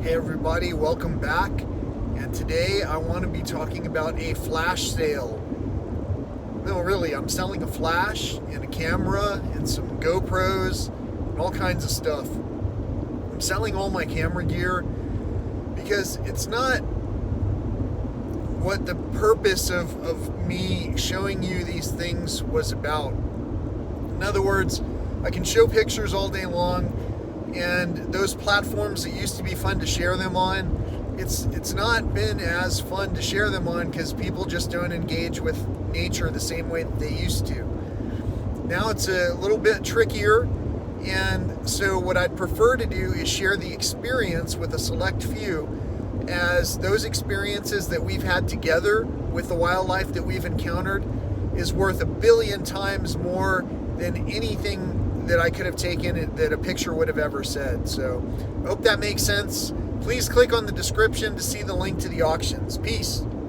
Hey everybody, welcome back. And today I want to be talking about a flash sale. No, really, I'm selling a flash and a camera and some GoPros and all kinds of stuff. I'm selling all my camera gear because it's not what the purpose of me showing you these things was about. In other words, I can show pictures all day long, and those platforms that used to be fun to share them on, it's not been as fun to share them on because people just don't engage with nature the same way that they used to. Now it's a little bit trickier, and so what I'd prefer to do is share the experience with a select few, as those experiences that we've had together with the wildlife that we've encountered is worth 1 billion times more than anything that I could have taken that a picture would have ever said. So I hope that makes sense. Please click on the description to see the link to the auctions. Peace.